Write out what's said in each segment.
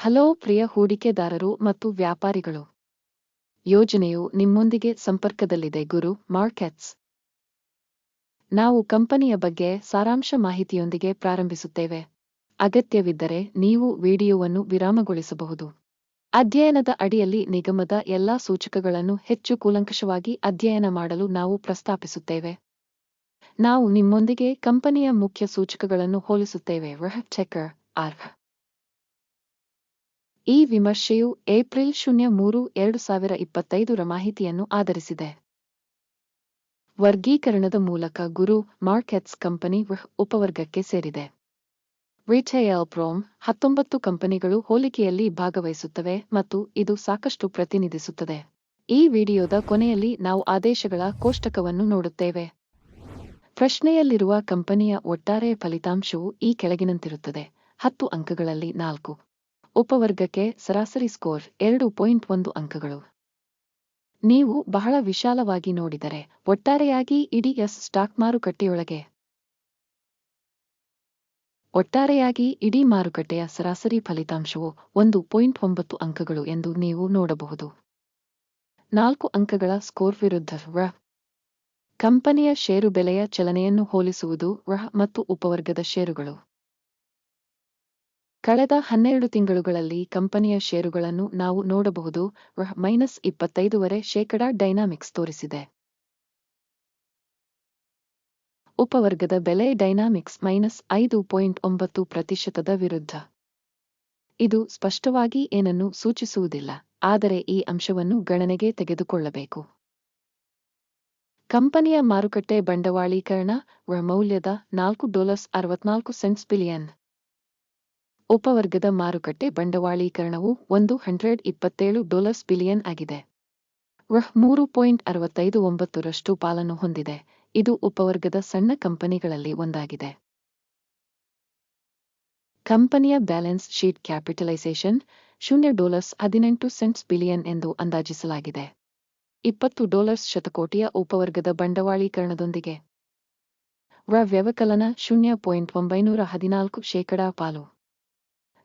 Hello ಪ್ರಿಯ ಹೂಡಿಕೆದಾರರು ಮತ್ತು ವ್ಯಾಪಾರಿಗಳು. ಯೋಜನೆಯು ನಿಮ್ಮೊಂದಿಗೆ ಸಂಪರ್ಕದಲ್ಲಿದೆ ಗುರು ಮಾರ್ಕೆಟ್ಸ್. ನಾವು ಕಂಪನಿಯ ಬಗ್ಗೆ ಸಾರಾಂಶ ಮಾಹಿತಿಯೊಂದಿಗೆ ಪ್ರಾರಂಭಿಸುತ್ತೇವೆ. ಅಗತ್ಯವಿದ್ದರೆ ನೀವು ವಿಡಿಯೋವನ್ನು ವಿರಾಮಗೊಳಿಸಬಹುದು. ಅಧ್ಯಯನದ ಅಡಿಯಲ್ಲಿ ನಿಗಮದ ಎಲ್ಲಾ ಸೂಚಕಗಳನ್ನು ಹೆಚ್ಚು ಕೂಲಂಕಷವಾಗಿ ಅಧ್ಯಯನ ಮಾಡಲು ನಾವು ಪ್ರಸ್ತಾಪಿಸುತ್ತೇವೆ. ನಾವು ನಿಮ್ಮೊಂದಿಗೆ ಕಂಪನಿಯ ಮುಖ್ಯ ಸೂಚಕಗಳನ್ನು ಹೋಲಿಸುತ್ತೇವೆ. Checker R. ಈ ವಿಮರ್ಶೆಯು ಏಪ್ರಿಲ್ 03, 2025 ರ ಮಾಹಿತಿಯನ್ನು ಆಧರಿಸಿದೆ. ವರ್ಗೀಕರಣದ ಮೂಲಕ ಗುರು ಮಾರ್ಕೆಟ್ಸ್ ಕಂಪನಿ ಉಪವರ್ಗಕ್ಕೆ ಸೇರಿದೆ. ರಿಟೇಲ್ ಪ್ರೋಮ್ 19 ಕಂಪನಿಗಳು ಹೋಲಿಕೆಯಲ್ಲಿ ಭಾಗವಹಿಸುತ್ತವೆ ಮತ್ತು ಇದು ಸಾಕಷ್ಟು ಪ್ರತಿನಿಧಿಸುತ್ತದೆ. ಈ ವಿಡಿಯೋದ ಕೊನೆಯಲ್ಲಿ ನಾವು ಆದೇಶಗಳ ಕೋಷ್ಟಕವನ್ನು ನೋಡುತ್ತೇವೆ. ಪ್ರಶ್ನೆಯಲ್ಲಿರುವ ಕಂಪನಿಯ ಒಟ್ಟಾರೆ ಫಲಿತಾಂಶವು ಈ ಕೆಳಗಿನಂತಿರುತ್ತದೆ. 10 ಅಂಕಗಳಲ್ಲಿ 4. ಉಪವರ್ಗಕ್ಕೆ ಸರಾಸರಿ ಸ್ಕೋರ್ 2.1 ಅಂಕಗಳು. ನೀವು ಬಹಳ ವಿಶಾಲವಾಗಿ ನೋಡಿದರೆ ಒಟ್ಟಾರೆಯಾಗಿ ಇಡೀ ಸ್ಟಾಕ್ ಮಾರುಕಟ್ಟೆಯೊಳಗೆ ಒಟ್ಟಾರೆಯಾಗಿ ಇಡೀ ಮಾರುಕಟ್ಟೆಯ ಸರಾಸರಿ ಫಲಿತಾಂಶವು 1.9 ಅಂಕಗಳು ಎಂದು ನೀವು ನೋಡಬಹುದು. 4 ಅಂಕಗಳ ಸ್ಕೋರ್ ವಿರುದ್ಧ ಕಂಪನಿಯ ಷೇರು ಬೆಲೆಯ ಚಲನೆಯನ್ನು ಹೋಲಿಸುವುದು ಮತ್ತು ಉಪವರ್ಗದ ಷೇರುಗಳು. ಕಳೆದ 12 ತಿಂಗಳುಗಳಲ್ಲಿ ಕಂಪನಿಯ ಷೇರುಗಳನ್ನು ನಾವು ನೋಡಬಹುದು. -25% ಡೈನಾಮಿಕ್ಸ್ ತೋರಿಸಿದೆ. ಉಪವರ್ಗದ ಬೆಲೆ ಡೈನಾಮಿಕ್ಸ್ -5.9% ವಿರುದ್ಧ. ಇದು ಸ್ಪಷ್ಟವಾಗಿ ಏನನ್ನೂ ಸೂಚಿಸುವುದಿಲ್ಲ, ಆದರೆ ಈ ಅಂಶವನ್ನು ಗಣನೆಗೆ ತೆಗೆದುಕೊಳ್ಳಬೇಕು. ಕಂಪನಿಯ ಮಾರುಕಟ್ಟೆ ಬಂಡವಾಳೀಕರಣ ಮೌಲ್ಯದ $4.64 ಬಿಲಿಯನ್. ಉಪವರ್ಗದ ಮಾರುಕಟ್ಟೆ ಬಂಡವಾಳೀಕರಣವು $127 ಬಿಲಿಯನ್ ಆಗಿದೆ. 3.69% ಪಾಲನ್ನು ಹೊಂದಿದೆ. ಇದು ಉಪವರ್ಗದ ಸಣ್ಣ ಕಂಪನಿಗಳಲ್ಲಿ ಒಂದಾಗಿದೆ. ಕಂಪನಿಯ ಬ್ಯಾಲೆನ್ಸ್ ಶೀಟ್ ಕ್ಯಾಪಿಟಲೈಸೇಷನ್ $18 ಬಿಲಿಯನ್ ಎಂದು ಅಂದಾಜಿಸಲಾಗಿದೆ. $20 ಶತಕೋಟಿಯ ಉಪವರ್ಗದ ಬಂಡವಾಳೀಕರಣದೊಂದಿಗೆ. ವ್ಯವಕಲನ 0.914% ಪಾಲು.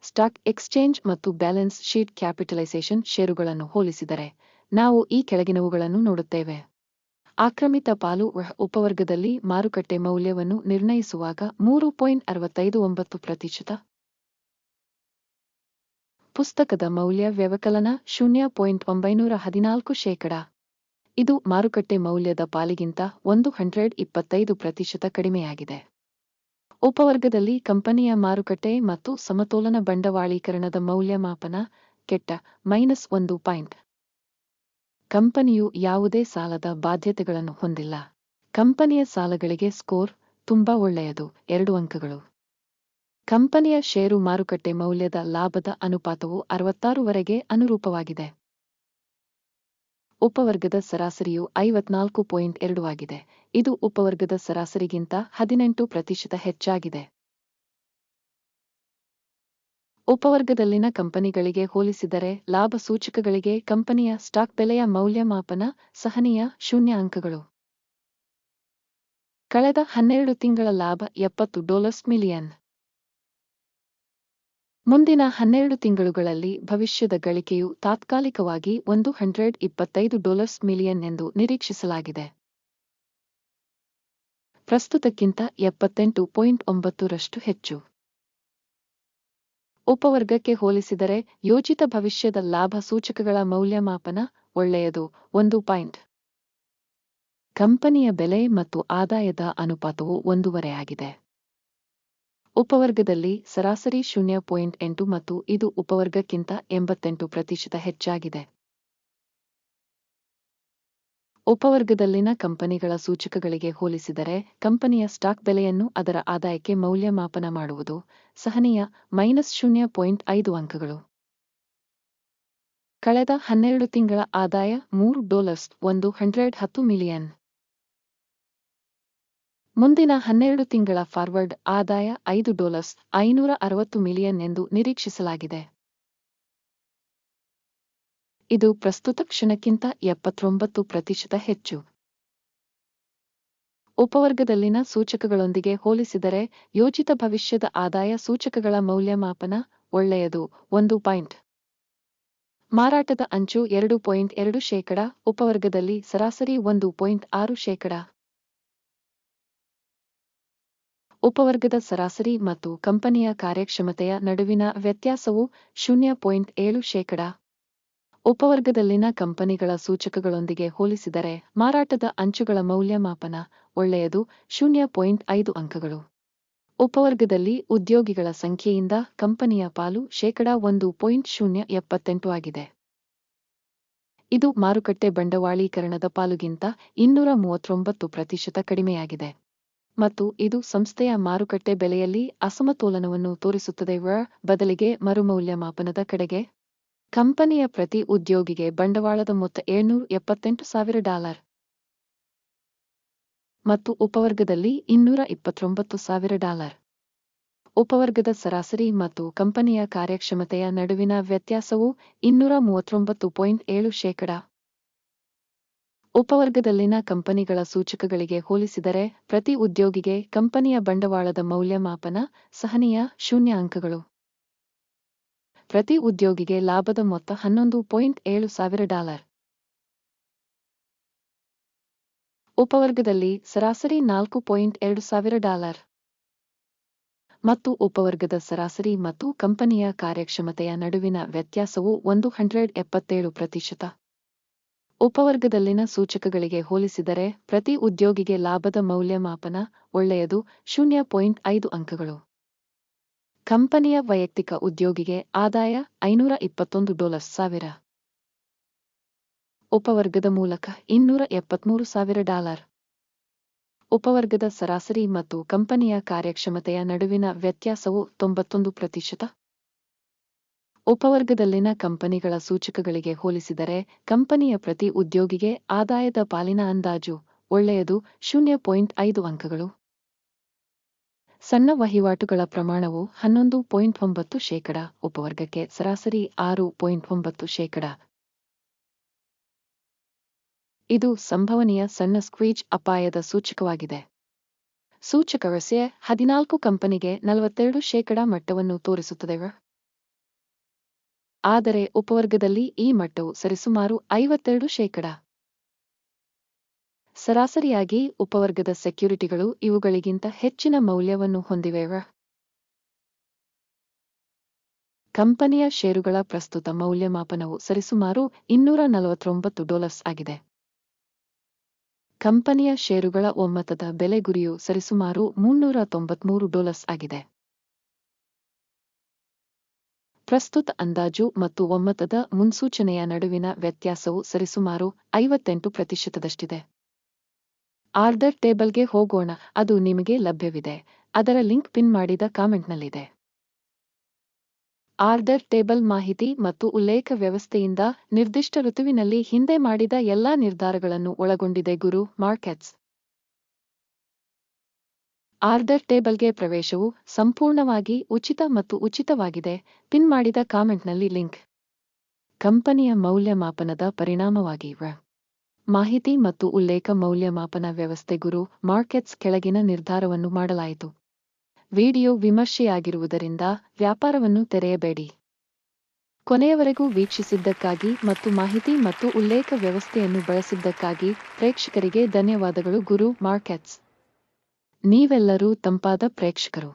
ಸ್ಟಾಕ್ ಎಕ್ಸ್ಚೇಂಜ್ ಮತ್ತು ಬ್ಯಾಲೆನ್ಸ್ ಶೀಟ್ ಕ್ಯಾಪಿಟಲೈಸೇಷನ್ ಷೇರುಗಳನ್ನು ಹೋಲಿಸಿದರೆ ನಾವು ಈ ಕೆಳಗಿನವುಗಳನ್ನು ನೋಡುತ್ತೇವೆ. ಆಕ್ರಮಿತ ಪಾಲು ಉಪವರ್ಗದಲ್ಲಿ ಮಾರುಕಟ್ಟೆ ಮೌಲ್ಯವನ್ನು ನಿರ್ಣಯಿಸುವಾಗ 3.69%. ಪುಸ್ತಕದ ಮೌಲ್ಯ ವ್ಯವಕಲನ 0.914%. ಇದು ಮಾರುಕಟ್ಟೆ ಮೌಲ್ಯದ ಪಾಲಿಗಿಂತ 125% ಕಡಿಮೆಯಾಗಿದೆ. ಉಪವರ್ಗದಲ್ಲಿ ಕಂಪನಿಯ ಮಾರುಕಟ್ಟೆ ಮತ್ತು ಸಮತೋಲನ ಬಂಡವಾಳೀಕರಣದ ಮೌಲ್ಯಮಾಪನ ಕೆಟ್ಟ -1 ಪಾಯಿಂಟ್. ಕಂಪನಿಯು ಯಾವುದೇ ಸಾಲದ ಬಾಧ್ಯತೆಗಳನ್ನು ಹೊಂದಿಲ್ಲ. ಕಂಪನಿಯ ಸಾಲಗಳಿಗೆ ಸ್ಕೋರ್ ತುಂಬಾ ಒಳ್ಳೆಯದು 2 ಅಂಕಗಳು. ಕಂಪನಿಯ ಷೇರು ಮಾರುಕಟ್ಟೆ ಮೌಲ್ಯದ ಲಾಭದ ಅನುಪಾತವು 66 ಅನುರೂಪವಾಗಿದೆ. ಉಪವರ್ಗದ ಸರಾಸರಿಯು 54.2 ಆಗಿದೆ. ಇದು ಉಪವರ್ಗದ ಸರಾಸರಿಗಿಂತ 18% ಹೆಚ್ಚಾಗಿದೆ. ಉಪವರ್ಗದಲ್ಲಿನ ಕಂಪನಿಗಳಿಗೆ ಹೋಲಿಸಿದರೆ ಲಾಭ ಸೂಚಕಗಳಿಗೆ ಕಂಪನಿಯ ಸ್ಟಾಕ್ ಬೆಲೆಯ ಮೌಲ್ಯಮಾಪನ ಸಹನೀಯ 0 ಅಂಕಗಳು. ಕಳೆದ 12 ತಿಂಗಳ ಲಾಭ $70 ಮಿಲಿಯನ್. ಮುಂದಿನ 12 ತಿಂಗಳುಗಳಲ್ಲಿ ಭವಿಷ್ಯದ ಗಳಿಕೆಯು ತಾತ್ಕಾಲಿಕವಾಗಿ $125 ಮಿಲಿಯನ್ ಎಂದು ನಿರೀಕ್ಷಿಸಲಾಗಿದೆ. ಪ್ರಸ್ತುತಕ್ಕಿಂತ 78.9% ಹೆಚ್ಚು. ಉಪವರ್ಗಕ್ಕೆ ಹೋಲಿಸಿದರೆ ಯೋಜಿತ ಭವಿಷ್ಯದ ಲಾಭ ಸೂಚಕಗಳ ಮೌಲ್ಯಮಾಪನ ಒಳ್ಳೆಯದು 1 ಪಾಯಿಂಟ್. ಕಂಪನಿಯ ಬೆಲೆ ಮತ್ತು ಆದಾಯದ ಅನುಪಾತವು 1.5 ಆಗಿದೆ. ಉಪವರ್ಗದಲ್ಲಿ ಸರಾಸರಿ 0.8 ಮತ್ತು ಇದು ಉಪವರ್ಗಕ್ಕಿಂತ 88% ಹೆಚ್ಚಾಗಿದೆ. ಉಪವರ್ಗದಲ್ಲಿನ ಕಂಪನಿಗಳ ಸೂಚಕಗಳಿಗೆ ಹೋಲಿಸಿದರೆ ಕಂಪನಿಯ ಸ್ಟಾಕ್ ಬೆಲೆಯನ್ನು ಅದರ ಆದಾಯಕ್ಕೆ ಮೌಲ್ಯಮಾಪನ ಮಾಡುವುದು ಸಹನೀಯ -0.5 ಅಂಕಗಳು. ಕಳೆದ 12 ತಿಂಗಳ ಆದಾಯ $110 ಮಿಲಿಯನ್. ಮುಂದಿನ 12 ತಿಂಗಳ ಫಾರ್ವರ್ಡ್ ಆದಾಯ $560 ಮಿಲಿಯನ್ ಎಂದು ನಿರೀಕ್ಷಿಸಲಾಗಿದೆ. ಇದು ಪ್ರಸ್ತುತ ಕ್ಷಣಕ್ಕಿಂತ 79% ಹೆಚ್ಚು. ಉಪವರ್ಗದಲ್ಲಿನ ಸೂಚಕಗಳೊಂದಿಗೆ ಹೋಲಿಸಿದರೆ ಯೋಜಿತ ಭವಿಷ್ಯದ ಆದಾಯ ಸೂಚಕಗಳ ಮೌಲ್ಯಮಾಪನ ಒಳ್ಳೆಯದು 1 ಮಾರಾಟದ ಅಂಚು 2.2%, ಉಪವರ್ಗದಲ್ಲಿ ಸರಾಸರಿ 1.6%. ಉಪವರ್ಗದ ಸರಾಸರಿ ಮತ್ತು ಕಂಪನಿಯ ಕಾರ್ಯಕ್ಷಮತೆಯ ನಡುವಿನ ವ್ಯತ್ಯಾಸವು 0.7%. ಉಪವರ್ಗದಲ್ಲಿನ ಕಂಪನಿಗಳ ಸೂಚಕಗಳೊಂದಿಗೆ ಹೋಲಿಸಿದರೆ ಮಾರಾಟದ ಅಂಚುಗಳ ಮೌಲ್ಯಮಾಪನ ಒಳ್ಳೆಯದು 0.5 ಅಂಕಗಳು. ಉಪವರ್ಗದಲ್ಲಿ ಉದ್ಯೋಗಿಗಳ ಸಂಖ್ಯೆಯಿಂದ ಕಂಪನಿಯ ಪಾಲು 1.078 ಆಗಿದೆ. ಇದು ಮಾರುಕಟ್ಟೆ ಬಂಡವಾಳೀಕರಣದ ಪಾಲುಗಿಂತ 239% ಕಡಿಮೆಯಾಗಿದೆ. ಮತ್ತು ಇದು ಸಂಸ್ಥೆಯ ಮಾರುಕಟ್ಟೆ ಬೆಲೆಯಲ್ಲಿ ಅಸಮತೋಲನವನ್ನು ತೋರಿಸುತ್ತದೆ. ಬದಲಿಗೆ ಮರುಮೌಲ್ಯಮಾಪನದ ಕಡೆಗೆ ಕಂಪನಿಯ ಪ್ರತಿ ಉದ್ಯೋಗಿಗೆ ಬಂಡವಾಳದ ಮೊತ್ತ $778,000 ಮತ್ತು ಉಪವರ್ಗದಲ್ಲಿ $229,000. ಉಪವರ್ಗದ ಸರಾಸರಿ ಮತ್ತು ಕಂಪನಿಯ ಕಾರ್ಯಕ್ಷಮತೆಯ ನಡುವಿನ ವ್ಯತ್ಯಾಸವು 239.7%. ಉಪವರ್ಗದಲ್ಲಿನ ಕಂಪನಿಗಳ ಸೂಚಕಗಳಿಗೆ ಹೋಲಿಸಿದರೆ ಪ್ರತಿ ಉದ್ಯೋಗಿಗೆ ಕಂಪನಿಯ ಬಂಡವಾಳದ ಮೌಲ್ಯಮಾಪನ ಸಹನೀಯ 0 ಅಂಕಗಳು. ಪ್ರತಿ ಉದ್ಯೋಗಿಗೆ ಲಾಭದ ಮೊತ್ತ $11,700. ಉಪವರ್ಗದಲ್ಲಿ ಸರಾಸರಿ $4,200. ಮತ್ತು ಉಪವರ್ಗದ ಸರಾಸರಿ ಮತ್ತು ಕಂಪನಿಯ ಕಾರ್ಯಕ್ಷಮತೆಯ ನಡುವಿನ ವ್ಯತ್ಯಾಸವು 177%. ಉಪವರ್ಗದಲ್ಲಿನ ಸೂಚಕಗಳಿಗೆ ಹೋಲಿಸಿದರೆ ಪ್ರತಿ ಉದ್ಯೋಗಿಗೆ ಲಾಭದ ಮೌಲ್ಯಮಾಪನ ಒಳ್ಳೆಯದು 0.5 ಅಂಕಗಳು. ಕಂಪನಿಯ ವೈಯಕ್ತಿಕ ಉದ್ಯೋಗಿಗೆ ಆದಾಯ $521,000. ಉಪವರ್ಗದ ಮೂಲಕ $273,000. ಉಪವರ್ಗದ ಸರಾಸರಿ ಮತ್ತು ಕಂಪನಿಯ ಕಾರ್ಯಕ್ಷಮತೆಯ ನಡುವಿನ ವ್ಯತ್ಯಾಸವು 91%. ಉಪವರ್ಗದಲ್ಲಿನ ಕಂಪನಿಗಳ ಸೂಚಕಗಳಿಗೆ ಹೋಲಿಸಿದರೆ ಕಂಪನಿಯ ಪ್ರತಿ ಉದ್ಯೋಗಿಗೆ ಆದಾಯದ ಪಾಲಿನ ಅಂದಾಜು ಒಳ್ಳೆಯದು 0.5 ಅಂಕಗಳು. ಸಣ್ಣ ವಹಿವಾಟುಗಳ ಪ್ರಮಾಣವು 11.9%, ಉಪವರ್ಗಕ್ಕೆ ಸರಾಸರಿ 6.9%. ಇದು ಸಂಭವನೀಯ ಸಣ್ಣ ಸ್ಕ್ವೀಜ್ ಅಪಾಯದ ಸೂಚಕವಾಗಿದೆ. ಸೂಚಕ RSI 14 ಕಂಪನಿಗೆ 42% ಮಟ್ಟವನ್ನು ತೋರಿಸುತ್ತದೆ. ಆದರೆ ಉಪವರ್ಗದಲ್ಲಿ ಈ ಮಟ್ಟವು ಸರಿಸುಮಾರು 52%. ಸರಾಸರಿಯಾಗಿ ಉಪವರ್ಗದ ಸೆಕ್ಯುರಿಟಿಗಳು ಇವುಗಳಿಗಿಂತ ಹೆಚ್ಚಿನ ಮೌಲ್ಯವನ್ನು ಹೊಂದಿವೆ. ಕಂಪನಿಯ ಷೇರುಗಳ ಪ್ರಸ್ತುತ ಮೌಲ್ಯಮಾಪನವು ಸರಿಸುಮಾರು $249 ಆಗಿದೆ. ಕಂಪನಿಯ ಷೇರುಗಳ ಒಮ್ಮತದ ಬೆಲೆ ಗುರಿಯು ಸರಿಸುಮಾರು $393 ಆಗಿದೆ. ಪ್ರಸ್ತುತ ಅಂದಾಜು ಮತ್ತು ಒಮ್ಮತದ ಮುನ್ಸೂಚನೆಯ ನಡುವಿನ ವ್ಯತ್ಯಾಸವು ಸರಿಸುಮಾರು 58%ದಷ್ಟಿದೆ. ಆರ್ಡರ್ ಟೇಬಲ್ಗೆ ಹೋಗೋಣ. ಅದು ನಿಮಗೆ ಲಭ್ಯವಿದೆ. ಅದರ ಲಿಂಕ್ ಪಿನ್ ಮಾಡಿದ ಕಾಮೆಂಟ್ನಲ್ಲಿದೆ. ಆರ್ಡರ್ ಟೇಬಲ್ ಮಾಹಿತಿ ಮತ್ತು ಉಲ್ಲೇಖ ವ್ಯವಸ್ಥೆಯಿಂದ ನಿರ್ದಿಷ್ಟ ಋತುವಿನಲ್ಲಿ ಹಿಂದೆ ಮಾಡಿದ ಎಲ್ಲಾ ನಿರ್ಧಾರಗಳನ್ನು ಒಳಗೊಂಡಿದೆ. ಗುರು ಮಾರ್ಕೆಟ್ಸ್ ಆರ್ಡರ್ ಟೇಬಲ್ಗೆ ಪ್ರವೇಶವು ಸಂಪೂರ್ಣವಾಗಿ ಉಚಿತ ಮತ್ತು ಉಚಿತವಾಗಿದೆ. ಪಿನ್ ಮಾಡಿದ ಕಾಮೆಂಟ್ನಲ್ಲಿ ಲಿಂಕ್. ಕಂಪನಿಯ ಮೌಲ್ಯಮಾಪನದ ಪರಿಣಾಮವಾಗಿ ಮಾಹಿತಿ ಮತ್ತು ಉಲ್ಲೇಖ ಮೌಲ್ಯಮಾಪನ ವ್ಯವಸ್ಥೆ ಗುರು ಮಾರ್ಕೆಟ್ಸ್ ಕೆಳಗಿನ ನಿರ್ಧಾರವನ್ನು ಮಾಡಲಾಯಿತು. ವಿಡಿಯೋ ವಿಮರ್ಶೆಯಾಗಿರುವುದರಿಂದ ವ್ಯಾಪಾರವನ್ನು ತೆರೆಯಬೇಡಿ. ಕೊನೆಯವರೆಗೂ ವೀಕ್ಷಿಸಿದ್ದಕ್ಕಾಗಿ ಮತ್ತು ಮಾಹಿತಿ ಮತ್ತು ಉಲ್ಲೇಖ ವ್ಯವಸ್ಥೆಯನ್ನು ಬಳಸಿದ್ದಕ್ಕಾಗಿ ಪ್ರೇಕ್ಷಕರಿಗೆ ಧನ್ಯವಾದಗಳು. ಗುರು ಮಾರ್ಕೆಟ್ಸ್ ನೀವೆಲ್ಲರೂ ತಂಪಾದ ಪ್ರೇಕ್ಷಕರು.